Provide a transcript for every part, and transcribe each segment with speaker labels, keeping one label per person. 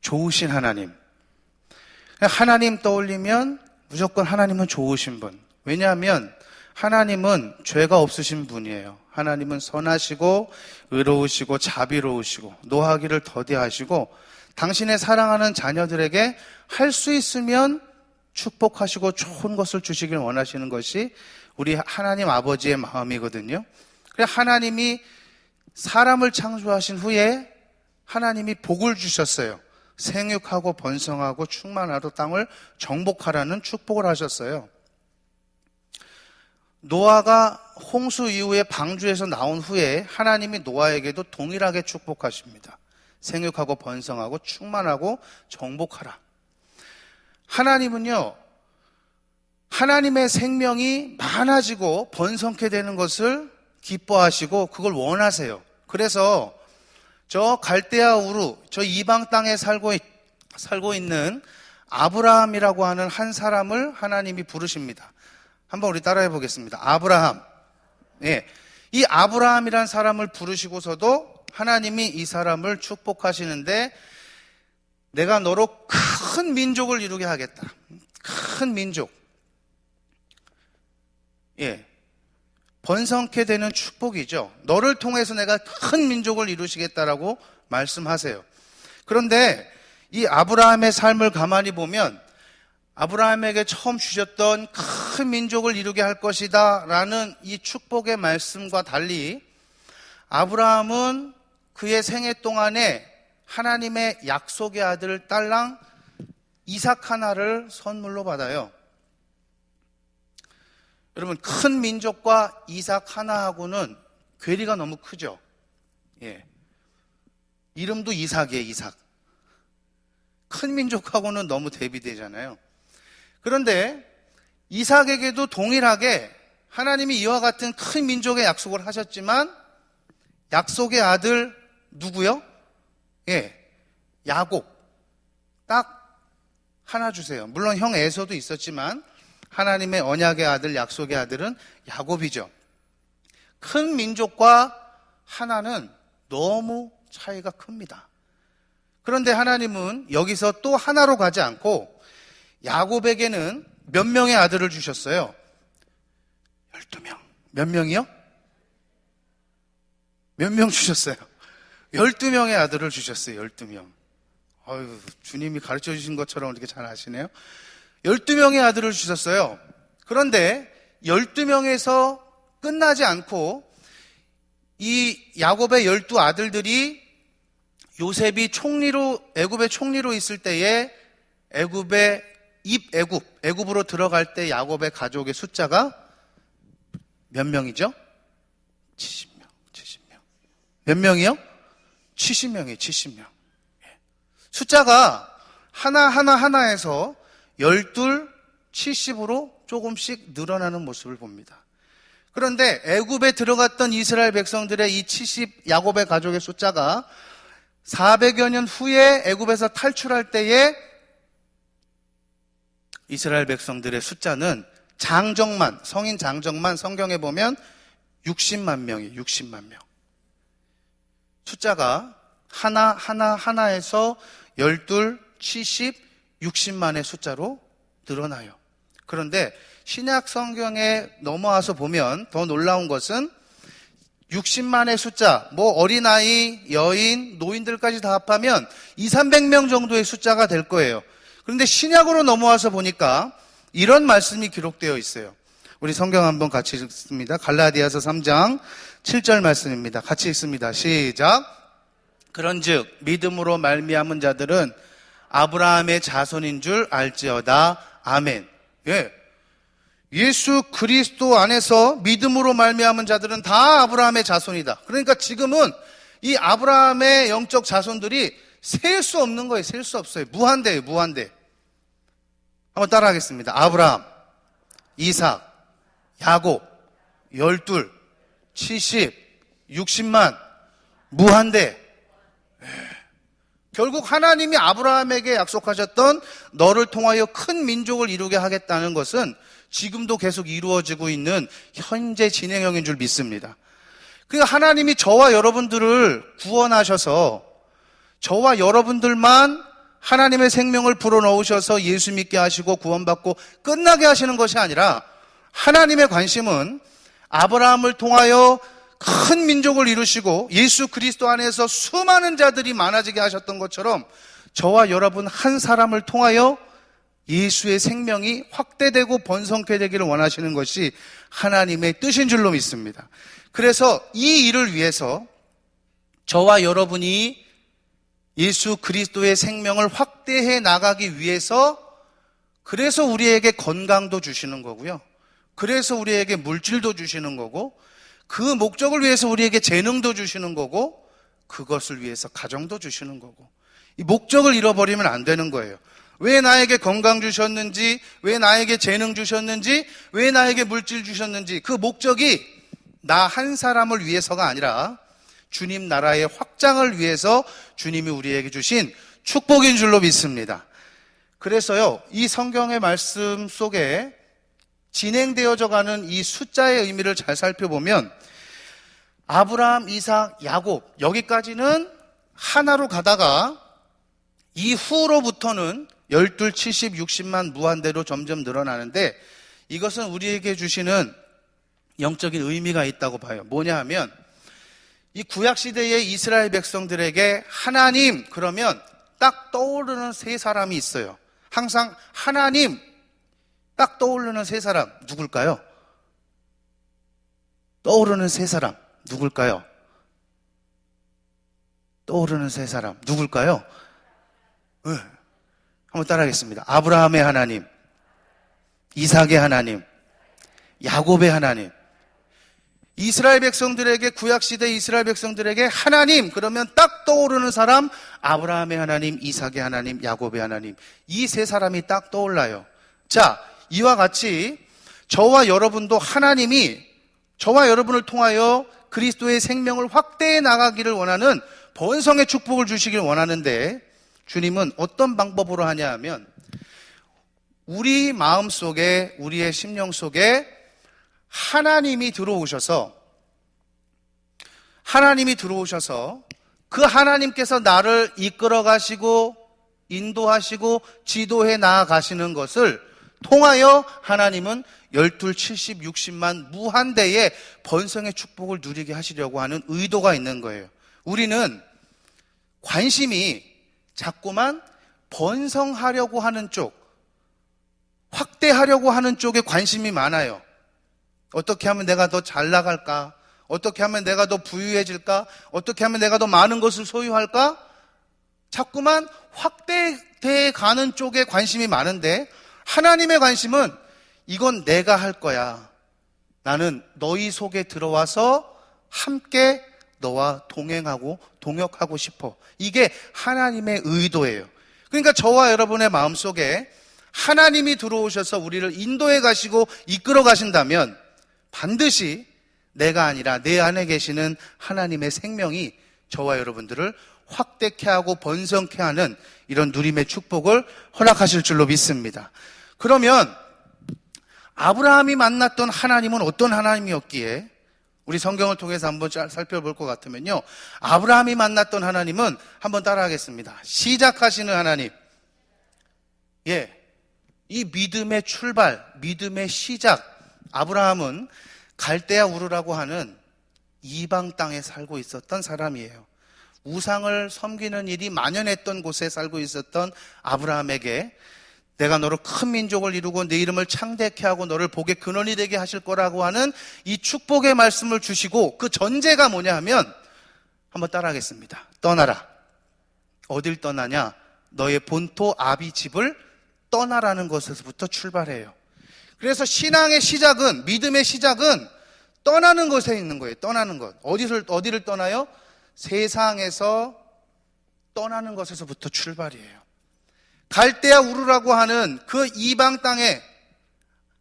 Speaker 1: 좋으신 하나님. 하나님 떠올리면 무조건 하나님은 좋으신 분. 왜냐하면 하나님은 죄가 없으신 분이에요. 하나님은 선하시고 의로우시고 자비로우시고 노하기를 더디하시고 당신의 사랑하는 자녀들에게 할 수 있으면 축복하시고 좋은 것을 주시길 원하시는 것이 우리 하나님 아버지의 마음이거든요. 그래서 하나님이 사람을 창조하신 후에 하나님이 복을 주셨어요. 생육하고 번성하고 충만하고 땅을 정복하라는 축복을 하셨어요. 노아가 홍수 이후에 방주에서 나온 후에 하나님이 노아에게도 동일하게 축복하십니다. 생육하고 번성하고 충만하고 정복하라. 하나님은요, 하나님의 생명이 많아지고 번성케 되는 것을 기뻐하시고 그걸 원하세요. 그래서 저 갈대아 우루, 저 이방 땅에 살고 있는 아브라함이라고 하는 한 사람을 하나님이 부르십니다. 한번 우리 따라해 보겠습니다. 아브라함. 예. 이 아브라함이란 사람을 부르시고서도 하나님이 이 사람을 축복하시는데 내가 너로 큰 민족을 이루게 하겠다. 큰 민족. 예. 번성케 되는 축복이죠. 너를 통해서 내가 큰 민족을 이루시겠다라고 말씀하세요. 그런데 이 아브라함의 삶을 가만히 보면 아브라함에게 처음 주셨던 큰 민족을 이루게 할 것이다 라는 이 축복의 말씀과 달리 아브라함은 그의 생애 동안에 하나님의 약속의 아들 딸랑 이삭 하나를 선물로 받아요. 여러분, 큰 민족과 이삭 하나하고는 괴리가 너무 크죠. 예. 이름도 이삭이에요, 이삭. 큰 민족하고는 너무 대비되잖아요. 그런데 이삭에게도 동일하게 하나님이 이와 같은 큰 민족의 약속을 하셨지만 약속의 아들 누구요? 예, 야곱. 딱 하나 주세요. 물론 형 에서도 있었지만 하나님의 언약의 아들, 약속의 아들은 야곱이죠. 큰 민족과 하나는 너무 차이가 큽니다. 그런데 하나님은 여기서 또 하나로 가지 않고 야곱에게는 몇 명의 아들을 주셨어요? 12명. 몇 명이요? 몇 명 주셨어요? 12명의 아들을 주셨어요. 12명. 아유, 주님이 가르쳐 주신 것처럼 이렇게 잘 아시네요. 12명의 아들을 주셨어요. 그런데 12명에서 끝나지 않고 이 야곱의 12 아들들이 요셉이 애굽의 총리로 있을 때에 애굽으로 들어갈 때 야곱의 가족의 숫자가 몇 명이죠? 70명. 몇 명이요? 70명이에요, 70명. 숫자가 하나에서 12, 70으로 조금씩 늘어나는 모습을 봅니다. 그런데 애굽에 들어갔던 이스라엘 백성들의 이 70 야곱의 가족의 숫자가 400여 년 후에 애굽에서 탈출할 때에 이스라엘 백성들의 숫자는 성인 장정만 성경에 보면 60만 명이에요. 60만 명. 숫자가 하나에서 12, 70, 60만의 숫자로 늘어나요. 그런데 신약 성경에 넘어와서 보면 더 놀라운 것은 60만의 숫자, 어린아이, 여인, 노인들까지 다 합하면 200~300명 정도의 숫자가 될 거예요. 그런데 신약으로 넘어와서 보니까 이런 말씀이 기록되어 있어요. 우리 성경 한번 같이 읽습니다. 갈라디아서 3장 7절 말씀입니다. 같이 읽습니다. 시작. 그런즉 믿음으로 말미암은 자들은 아브라함의 자손인 줄 알지어다. 아멘. 예. 예수 그리스도 안에서 믿음으로 말미암은 자들은 다 아브라함의 자손이다. 그러니까 지금은 이 아브라함의 영적 자손들이 셀 수 없는 거예요. 셀 수 없어요. 무한대예요. 무한대. 한번 따라하겠습니다. 아브라함, 이삭, 야곱, 12, 70, 60만, 무한대. 결국 하나님이 아브라함에게 약속하셨던 너를 통하여 큰 민족을 이루게 하겠다는 것은 지금도 계속 이루어지고 있는 현재 진행형인 줄 믿습니다. 그러니까 하나님이 저와 여러분들을 구원하셔서 저와 여러분들만 하나님의 생명을 불어넣으셔서 예수 믿게 하시고 구원받고 끝나게 하시는 것이 아니라 하나님의 관심은 아브라함을 통하여 큰 민족을 이루시고 예수 그리스도 안에서 수많은 자들이 많아지게 하셨던 것처럼 저와 여러분 한 사람을 통하여 예수의 생명이 확대되고 번성케 되기를 원하시는 것이 하나님의 뜻인 줄로 믿습니다. 그래서 이 일을 위해서 저와 여러분이 예수 그리스도의 생명을 확대해 나가기 위해서 그래서 우리에게 건강도 주시는 거고요. 그래서 우리에게 물질도 주시는 거고 그 목적을 위해서 우리에게 재능도 주시는 거고 그것을 위해서 가정도 주시는 거고 이 목적을 잃어버리면 안 되는 거예요. 왜 나에게 건강 주셨는지, 왜 나에게 재능 주셨는지, 왜 나에게 물질 주셨는지 그 목적이 나 한 사람을 위해서가 아니라 주님 나라의 확장을 위해서 주님이 우리에게 주신 축복인 줄로 믿습니다. 그래서요, 이 성경의 말씀 속에 진행되어져 가는 이 숫자의 의미를 잘 살펴보면 아브라함, 이삭, 야곱 여기까지는 하나로 가다가 이후로부터는 12, 70, 60만 무한대로 점점 늘어나는데 이것은 우리에게 주시는 영적인 의미가 있다고 봐요. 뭐냐 하면 이 구약시대의 이스라엘 백성들에게 하나님 그러면 딱 떠오르는 세 사람이 있어요. 항상 하나님 딱 떠오르는 세 사람 누굴까요? 떠오르는 세 사람 누굴까요? 떠오르는 세 사람 누굴까요? 한번 따라하겠습니다. 아브라함의 하나님, 이삭의 하나님, 야곱의 하나님. 이스라엘 백성들에게 구약시대 이스라엘 백성들에게 하나님 그러면 딱 떠오르는 사람 아브라함의 하나님, 이삭의 하나님, 야곱의 하나님. 이 세 사람이 딱 떠올라요. 자, 이와 같이 저와 여러분도 하나님이 저와 여러분을 통하여 그리스도의 생명을 확대해 나가기를 원하는 번성의 축복을 주시길 원하는데 주님은 어떤 방법으로 하냐 하면 우리 마음 속에 우리의 심령 속에 하나님이 들어오셔서 그 하나님께서 나를 이끌어 가시고 인도하시고 지도해 나아가시는 것을 통하여 하나님은 12, 70, 60만 무한대의 번성의 축복을 누리게 하시려고 하는 의도가 있는 거예요. 우리는 관심이 자꾸만 번성하려고 하는 쪽, 확대하려고 하는 쪽에 관심이 많아요. 어떻게 하면 내가 더 잘 나갈까? 어떻게 하면 내가 더 부유해질까? 어떻게 하면 내가 더 많은 것을 소유할까? 자꾸만 확대돼 가는 쪽에 관심이 많은데 하나님의 관심은 이건 내가 할 거야. 나는 너희 속에 들어와서 함께 너와 동행하고 동역하고 싶어. 이게 하나님의 의도예요. 그러니까 저와 여러분의 마음속에 하나님이 들어오셔서 우리를 인도해 가시고 이끌어 가신다면 반드시 내가 아니라 내 안에 계시는 하나님의 생명이 저와 여러분들을 확대케 하고 번성케 하는 이런 누림의 축복을 허락하실 줄로 믿습니다. 그러면 아브라함이 만났던 하나님은 어떤 하나님이었기에 우리 성경을 통해서 한번 살펴볼 것 같으면요, 아브라함이 만났던 하나님은 한번 따라하겠습니다. 시작하시는 하나님. 이 믿음의 출발, 믿음의 시작. 아브라함은 갈대아 우르라고 하는 이방 땅에 살고 있었던 사람이에요. 우상을 섬기는 일이 만연했던 곳에 살고 있었던 아브라함에게 내가 너로 큰 민족을 이루고 내 이름을 창대케 하고 너를 복의 근원이 되게 하실 거라고 하는 이 축복의 말씀을 주시고 그 전제가 뭐냐 하면 한번 따라하겠습니다. 떠나라. 어딜 떠나냐? 너의 본토 아비 집을 떠나라는 것에서부터 출발해요. 그래서 신앙의 시작은, 믿음의 시작은 떠나는 것에 있는 거예요. 떠나는 것. 어디를 떠나요? 세상에서 떠나는 것에서부터 출발이에요. 갈대아 우르라고 하는 그 이방 땅에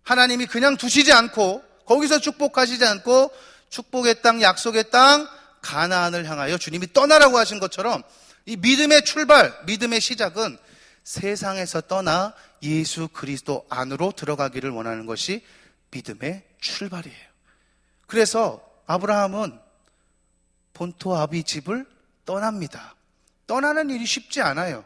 Speaker 1: 하나님이 그냥 두시지 않고 거기서 축복하시지 않고 축복의 땅, 약속의 땅, 가나안을 향하여 주님이 떠나라고 하신 것처럼 이 믿음의 출발, 믿음의 시작은 세상에서 떠나 예수 그리스도 안으로 들어가기를 원하는 것이 믿음의 출발이에요. 그래서 아브라함은 본토 아비 집을 떠납니다. 떠나는 일이 쉽지 않아요.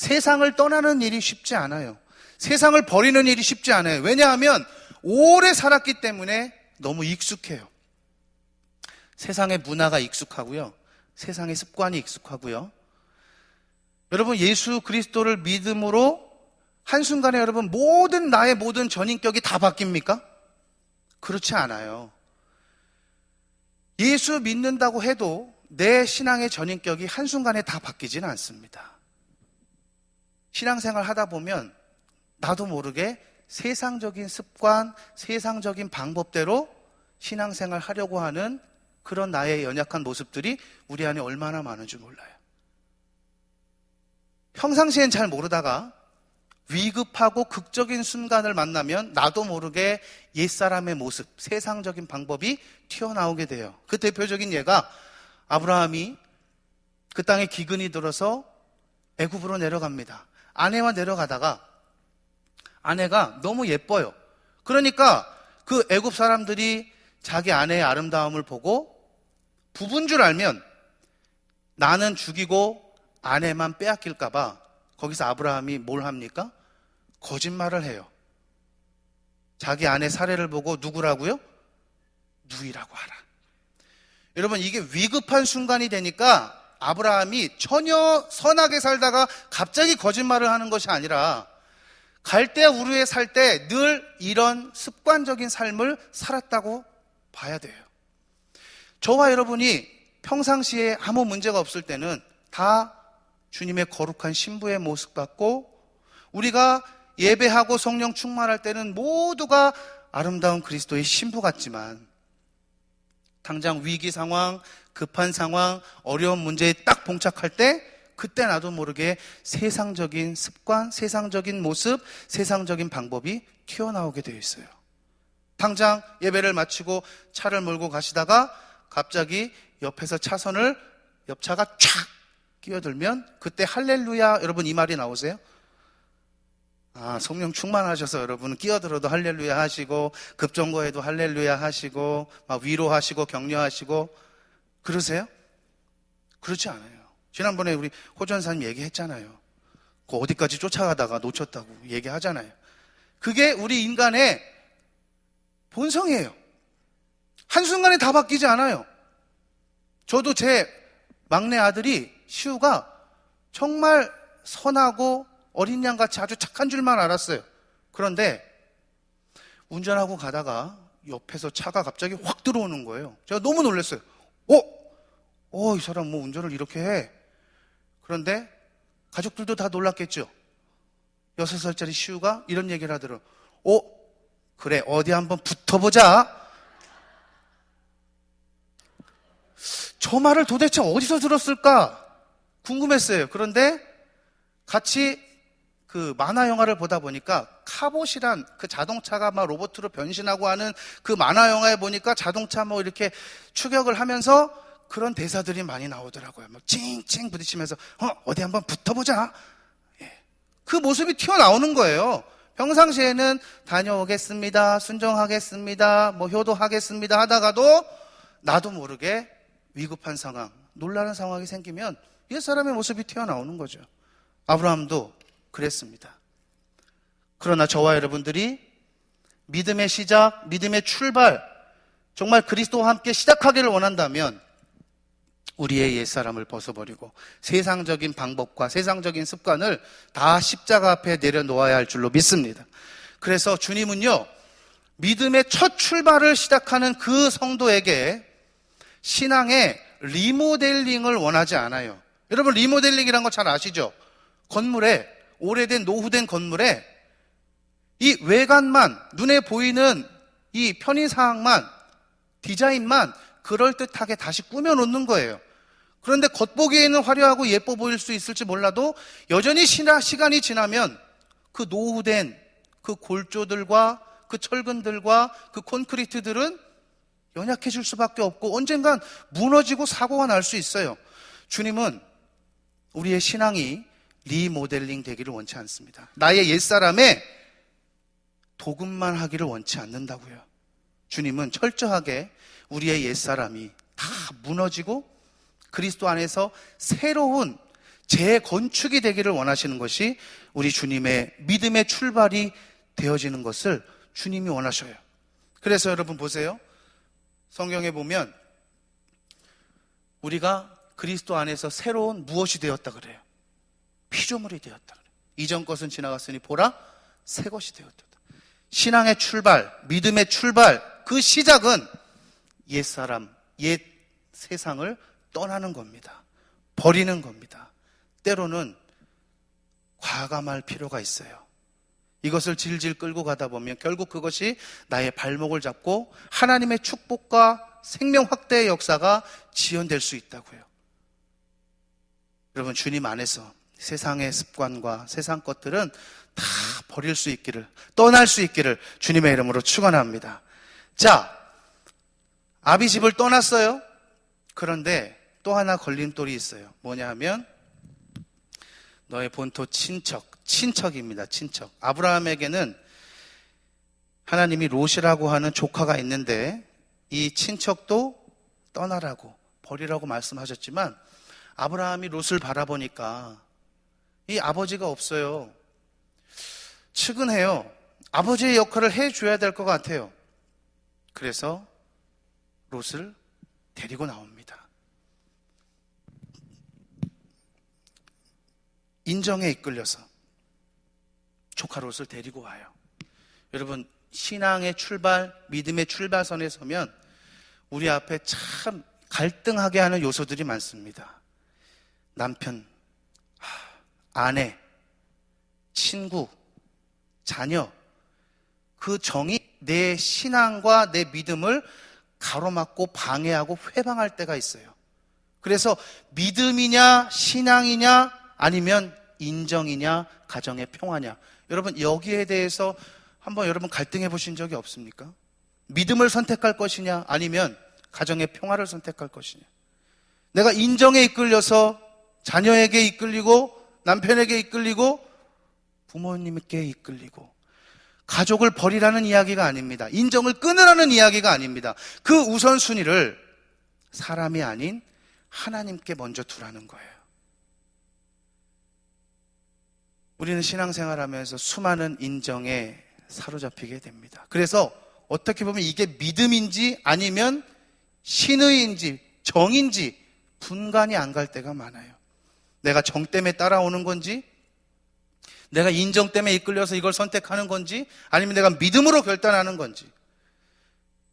Speaker 1: 세상을 떠나는 일이 쉽지 않아요. 세상을 버리는 일이 쉽지 않아요. 왜냐하면 오래 살았기 때문에 너무 익숙해요. 세상의 문화가 익숙하고요. 세상의 습관이 익숙하고요. 여러분, 예수 그리스도를 믿음으로 한순간에 여러분 나의 모든 전인격이 다 바뀝니까? 그렇지 않아요. 예수 믿는다고 해도 내 신앙의 전인격이 한순간에 다 바뀌지는 않습니다. 신앙생활 하다 보면 나도 모르게 세상적인 습관, 세상적인 방법대로 신앙생활 하려고 하는 그런 나의 연약한 모습들이 우리 안에 얼마나 많은지 몰라요. 평상시엔 잘 모르다가 위급하고 극적인 순간을 만나면 나도 모르게 옛사람의 모습, 세상적인 방법이 튀어나오게 돼요. 그 대표적인 예가 아브라함이 그 땅에 기근이 들어서 애굽으로 내려갑니다. 아내와 내려가다가 아내가 너무 예뻐요. 그러니까 그 애굽 사람들이 자기 아내의 아름다움을 보고 부부인 줄 알면 나는 죽이고 아내만 빼앗길까 봐 거기서 아브라함이 뭘 합니까? 거짓말을 해요. 자기 아내 사례를 보고 누구라고요? 누이라고 하라. 여러분, 이게 위급한 순간이 되니까 아브라함이 전혀 선하게 살다가 갑자기 거짓말을 하는 것이 아니라 갈대우르에 살 때 늘 이런 습관적인 삶을 살았다고 봐야 돼요. 저와 여러분이 평상시에 아무 문제가 없을 때는 다 주님의 거룩한 신부의 모습 같고, 우리가 예배하고 성령 충만할 때는 모두가 아름다운 그리스도의 신부 같지만 당장 위기 상황, 급한 상황, 어려운 문제에 딱 봉착할 때 그때 나도 모르게 세상적인 습관, 세상적인 모습, 세상적인 방법이 튀어나오게 되어 있어요. 당장 예배를 마치고 차를 몰고 가시다가 갑자기 옆에서 옆차가 촥 끼어들면 그때 할렐루야, 여러분 이 말이 나오세요? 성령 충만하셔서 여러분은 끼어들어도 할렐루야 하시고 급정거에도 할렐루야 하시고 막 위로하시고 격려하시고 그러세요? 그렇지 않아요. 지난번에 우리 호전사님 얘기했잖아요. 그 어디까지 쫓아가다가 놓쳤다고 얘기하잖아요. 그게 우리 인간의 본성이에요. 한순간에 다 바뀌지 않아요. 저도 제 막내 아들이 시우가 정말 선하고 어린 양같이 아주 착한 줄만 알았어요. 그런데 운전하고 가다가 옆에서 차가 갑자기 확 들어오는 거예요. 제가 너무 놀랐어요. 이 사람 뭐 운전을 이렇게 해. 그런데 가족들도 다 놀랐겠죠. 6살짜리 시우가 이런 얘기를 하더라고요. 그래, 어디 한번 붙어보자. 저 말을 도대체 어디서 들었을까 궁금했어요. 그런데 같이 그 만화 영화를 보다 보니까 카봇이란 그 자동차가 막 로봇으로 변신하고 하는 그 만화 영화에 보니까 자동차 뭐 이렇게 추격을 하면서 그런 대사들이 많이 나오더라고요. 막 찡찡 부딪히면서 어디 한번 붙어보자. 그 모습이 튀어나오는 거예요. 평상시에는 다녀오겠습니다, 순종하겠습니다, 뭐 효도하겠습니다 하다가도 나도 모르게 위급한 상황, 놀라는 상황이 생기면 옛사람의 모습이 튀어나오는 거죠. 아브라함도 그랬습니다. 그러나 저와 여러분들이 믿음의 시작, 믿음의 출발, 정말 그리스도와 함께 시작하기를 원한다면 우리의 옛사람을 벗어버리고 세상적인 방법과 세상적인 습관을 다 십자가 앞에 내려놓아야 할 줄로 믿습니다. 그래서 주님은요, 믿음의 첫 출발을 시작하는 그 성도에게 신앙의 리모델링을 원하지 않아요. 여러분, 리모델링이란 거 잘 아시죠? 건물에, 오래된 노후된 건물에 이 외관만, 눈에 보이는 이 편의사항만, 디자인만 그럴듯하게 다시 꾸며놓는 거예요. 그런데 겉보기에는 화려하고 예뻐 보일 수 있을지 몰라도 여전히 시간이 지나면 그 노후된 그 골조들과 그 철근들과 그 콘크리트들은 연약해질 수밖에 없고 언젠간 무너지고 사고가 날 수 있어요. 주님은 우리의 신앙이 리모델링 되기를 원치 않습니다. 나의 옛사람에 도금만 하기를 원치 않는다고요. 주님은 철저하게 우리의 옛사람이 다 무너지고 그리스도 안에서 새로운 재건축이 되기를 원하시는 것이 우리 주님의 믿음의 출발이 되어지는 것을 주님이 원하셔요. 그래서 여러분 보세요. 성경에 보면 우리가 그리스도 안에서 새로운 무엇이 되었다 그래요? 피조물이 되었다 그래요. 이전 것은 지나갔으니 보라 새 것이 되었다. 신앙의 출발, 믿음의 출발, 그 시작은 옛사람, 옛 세상을 떠나는 겁니다. 버리는 겁니다. 때로는 과감할 필요가 있어요. 이것을 질질 끌고 가다 보면 결국 그것이 나의 발목을 잡고 하나님의 축복과 생명 확대의 역사가 지연될 수 있다고요. 여러분, 주님 안에서 세상의 습관과 세상 것들은 다 버릴 수 있기를, 떠날 수 있기를 주님의 이름으로 축원합니다. 자, 아비 집을 떠났어요. 그런데 또 하나 걸림돌이 있어요. 뭐냐 하면 너의 본토 친척입니다. 친척. 아브라함에게는 하나님이 롯이라고 하는 조카가 있는데 이 친척도 떠나라고, 버리라고 말씀하셨지만 아브라함이 롯을 바라보니까 이 아버지가 없어요. 측은해요. 아버지의 역할을 해줘야 될 것 같아요. 그래서 롯을 데리고 나옵니다. 인정에 이끌려서 조카 롯을 데리고 와요. 여러분, 신앙의 출발, 믿음의 출발선에 서면 우리 앞에 참 갈등하게 하는 요소들이 많습니다. 남편, 아내, 친구, 자녀, 그 정이 내 신앙과 내 믿음을 가로막고 방해하고 회방할 때가 있어요. 그래서 믿음이냐 신앙이냐 아니면 인정이냐 가정의 평화냐, 여러분 여기에 대해서 한번 여러분 갈등해 보신 적이 없습니까? 믿음을 선택할 것이냐 아니면 가정의 평화를 선택할 것이냐. 내가 인정에 이끌려서 자녀에게 이끌리고 남편에게 이끌리고 부모님께 이끌리고 가족을 버리라는 이야기가 아닙니다. 인정을 끊으라는 이야기가 아닙니다. 그 우선순위를 사람이 아닌 하나님께 먼저 두라는 거예요. 우리는 신앙생활하면서 수많은 인정에 사로잡히게 됩니다. 그래서 어떻게 보면 이게 믿음인지 아니면 신의인지 정인지 분간이 안 갈 때가 많아요. 내가 정 때문에 따라오는 건지, 내가 인정 때문에 이끌려서 이걸 선택하는 건지, 아니면 내가 믿음으로 결단하는 건지.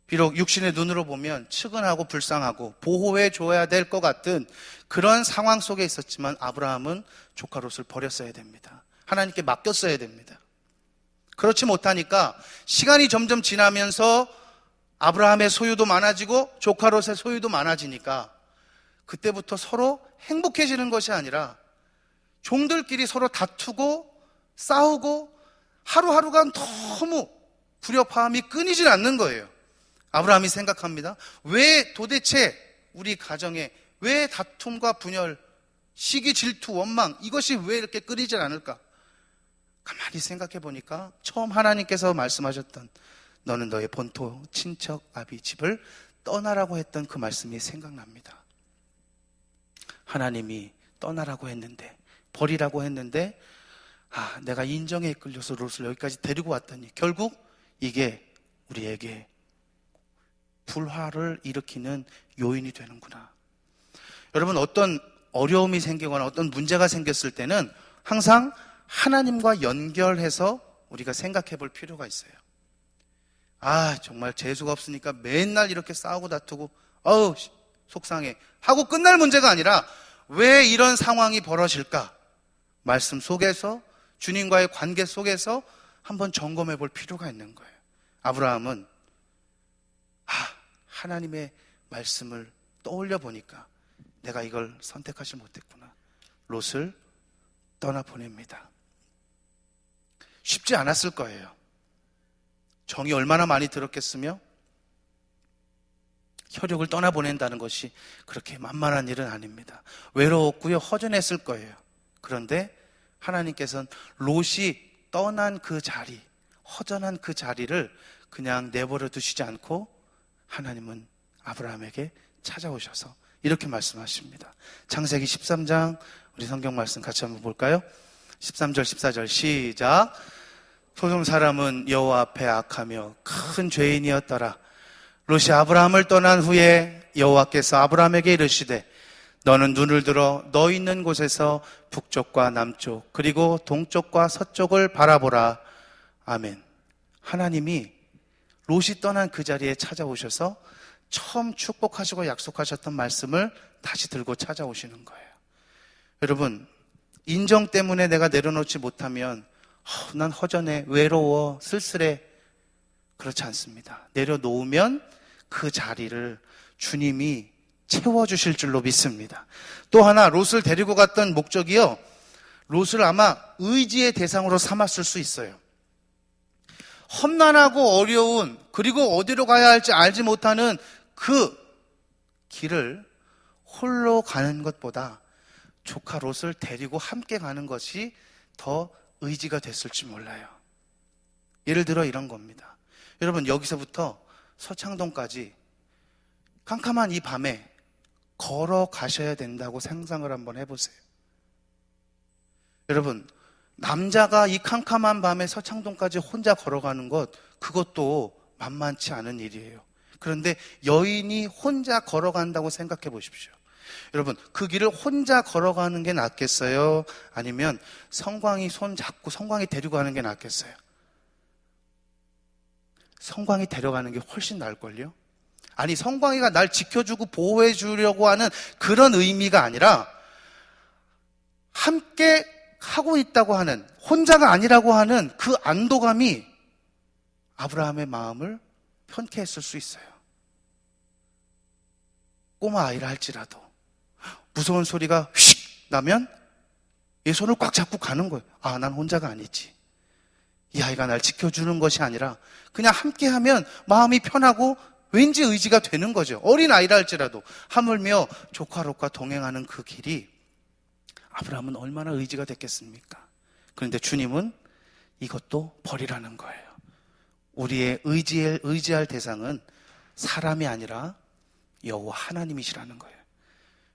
Speaker 1: 비록 육신의 눈으로 보면 측은하고 불쌍하고 보호해 줘야 될 것 같은 그런 상황 속에 있었지만 아브라함은 조카 롯을 버렸어야 됩니다. 하나님께 맡겼어야 됩니다. 그렇지 못하니까 시간이 점점 지나면서 아브라함의 소유도 많아지고 조카 롯의 소유도 많아지니까 그때부터 서로 행복해지는 것이 아니라 종들끼리 서로 다투고 싸우고 하루하루가 너무 불협화음이 끊이질 않는 거예요. 아브라함이 생각합니다. 왜 도대체 우리 가정에 왜 다툼과 분열, 시기, 질투, 원망 이것이 왜 이렇게 끊이질 않을까? 가만히 생각해 보니까 처음 하나님께서 말씀하셨던 너는 너의 본토 친척 아비 집을 떠나라고 했던 그 말씀이 생각납니다. 하나님이 떠나라고 했는데, 버리라고 했는데 내가 인정에 이끌려서 롯을 여기까지 데리고 왔더니 결국 이게 우리에게 불화를 일으키는 요인이 되는구나. 여러분, 어떤 어려움이 생기거나 어떤 문제가 생겼을 때는 항상 하나님과 연결해서 우리가 생각해 볼 필요가 있어요. 정말 재수가 없으니까 맨날 이렇게 싸우고 다투고 속상해 하고 끝날 문제가 아니라 왜 이런 상황이 벌어질까? 말씀 속에서, 주님과의 관계 속에서 한번 점검해 볼 필요가 있는 거예요. 아브라함은 하나님의 말씀을 떠올려 보니까 내가 이걸 선택하지 못했구나. 롯을 떠나보냅니다. 쉽지 않았을 거예요. 정이 얼마나 많이 들었겠으며 혈육을 떠나보낸다는 것이 그렇게 만만한 일은 아닙니다. 외로웠고요, 허전했을 거예요. 그런데 하나님께서는 롯이 떠난 그 자리, 허전한 그 자리를 그냥 내버려 두시지 않고 하나님은 아브라함에게 찾아오셔서 이렇게 말씀하십니다. 창세기 13장 우리 성경 말씀 같이 한번 볼까요? 13절 14절 시작. 소돔 사람은 여호와 앞에 악하며 큰 죄인이었더라. 롯이 아브라함을 떠난 후에 여호와께서 아브라함에게 이르시되 너는 눈을 들어 너 있는 곳에서 북쪽과 남쪽 그리고 동쪽과 서쪽을 바라보라. 아멘. 하나님이 롯이 떠난 그 자리에 찾아오셔서 처음 축복하시고 약속하셨던 말씀을 다시 들고 찾아오시는 거예요. 여러분, 인정 때문에 내가 내려놓지 못하면 난 허전해, 외로워, 쓸쓸해. 그렇지 않습니다. 내려놓으면 그 자리를 주님이 채워주실 줄로 믿습니다. 또 하나, 롯을 데리고 갔던 목적이요, 롯을 아마 의지의 대상으로 삼았을 수 있어요. 험난하고 어려운, 그리고 어디로 가야 할지 알지 못하는 그 길을 홀로 가는 것보다 조카 롯을 데리고 함께 가는 것이 더 의지가 됐을지 몰라요. 예를 들어 이런 겁니다. 여러분, 여기서부터 서창동까지 캄캄한 이 밤에 걸어가셔야 된다고 상상을 한번 해보세요. 여러분, 남자가 이 캄캄한 밤에 서창동까지 혼자 걸어가는 것, 그것도 만만치 않은 일이에요. 그런데 여인이 혼자 걸어간다고 생각해 보십시오. 여러분, 그 길을 혼자 걸어가는 게 낫겠어요? 아니면 성광이 손 잡고 성광이 데리고 가는 게 낫겠어요? 성광이 데려가는 게 훨씬 나을걸요? 아니, 성광이가 날 지켜주고 보호해 주려고 하는 그런 의미가 아니라 함께 하고 있다고 하는, 혼자가 아니라고 하는 그 안도감이 아브라함의 마음을 편케 했을 수 있어요. 꼬마 아이라 할지라도 무서운 소리가 휙 나면 얘 손을 꽉 잡고 가는 거예요. 아, 난 혼자가 아니지. 이 아이가 날 지켜주는 것이 아니라 그냥 함께하면 마음이 편하고 왠지 의지가 되는 거죠. 어린 아이라 할지라도. 하물며 조카 롯과 동행하는 그 길이 아브라함은 얼마나 의지가 됐겠습니까? 그런데 주님은 이것도 버리라는 거예요. 우리의 의지할 대상은 사람이 아니라 여호와 하나님이시라는 거예요.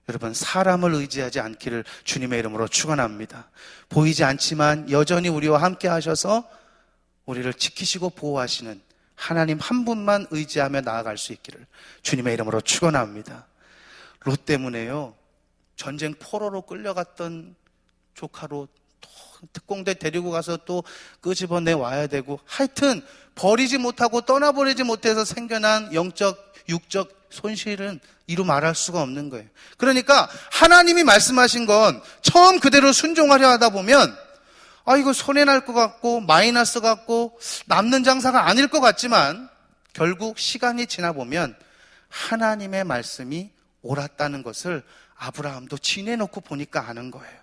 Speaker 1: 여러분, 사람을 의지하지 않기를 주님의 이름으로 축원합니다. 보이지 않지만 여전히 우리와 함께 하셔서 우리를 지키시고 보호하시는 하나님 한 분만 의지하며 나아갈 수 있기를 주님의 이름으로 축원합니다. 롯 때문에요, 전쟁 포로로 끌려갔던 조카 롯, 특공대 데리고 가서 또 끄집어내 와야 되고, 하여튼 버리지 못하고 떠나버리지 못해서 생겨난 영적, 육적 손실은 이루 말할 수가 없는 거예요. 그러니까 하나님이 말씀하신 건 처음 그대로 순종하려 하다 보면 이거 손해날 것 같고 마이너스 같고 남는 장사가 아닐 것 같지만 결국 시간이 지나 보면 하나님의 말씀이 옳았다는 것을 아브라함도 지내놓고 보니까 아는 거예요.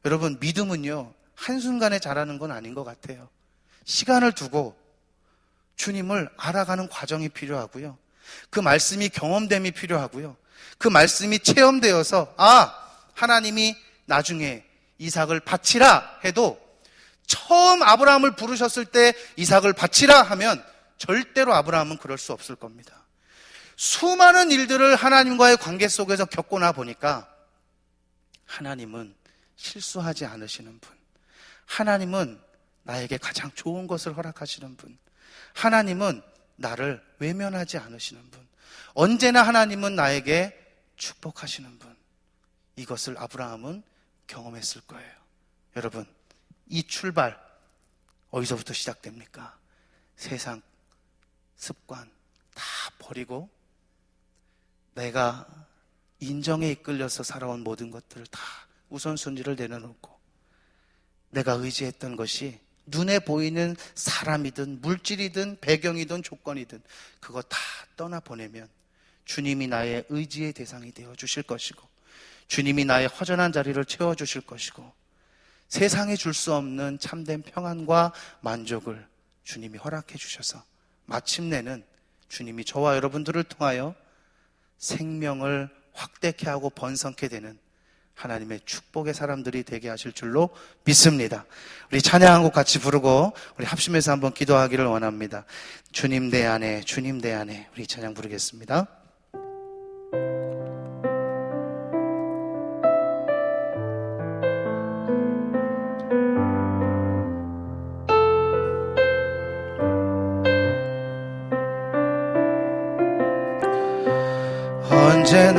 Speaker 1: 여러분, 믿음은요, 한순간에 자라는 건 아닌 것 같아요. 시간을 두고 주님을 알아가는 과정이 필요하고요, 그 말씀이 경험됨이 필요하고요, 그 말씀이 체험되어서 하나님이 나중에 이삭을 바치라 해도 처음 아브라함을 부르셨을 때 이삭을 바치라 하면 절대로 아브라함은 그럴 수 없을 겁니다. 수많은 일들을 하나님과의 관계 속에서 겪고 나 보니까 하나님은 실수하지 않으시는 분, 하나님은 나에게 가장 좋은 것을 허락하시는 분, 하나님은 나를 외면하지 않으시는 분, 언제나 하나님은 나에게 축복하시는 분, 이것을 아브라함은 경험했을 거예요. 여러분, 이 출발 어디서부터 시작됩니까? 세상, 습관 다 버리고 내가 인정에 이끌려서 살아온 모든 것들을 다 우선순위를 내려놓고 내가 의지했던 것이 눈에 보이는 사람이든 물질이든 배경이든 조건이든 그거 다 떠나보내면 주님이 나의 의지의 대상이 되어 주실 것이고, 주님이 나의 허전한 자리를 채워주실 것이고, 세상에 줄 수 없는 참된 평안과 만족을 주님이 허락해 주셔서 마침내는 주님이 저와 여러분들을 통하여 생명을 확대케 하고 번성케 되는 하나님의 축복의 사람들이 되게 하실 줄로 믿습니다. 우리 찬양 한 곡 같이 부르고 우리 합심해서 한번 기도하기를 원합니다. 주님 내 안에, 주님 내 안에. 우리 찬양 부르겠습니다. 이제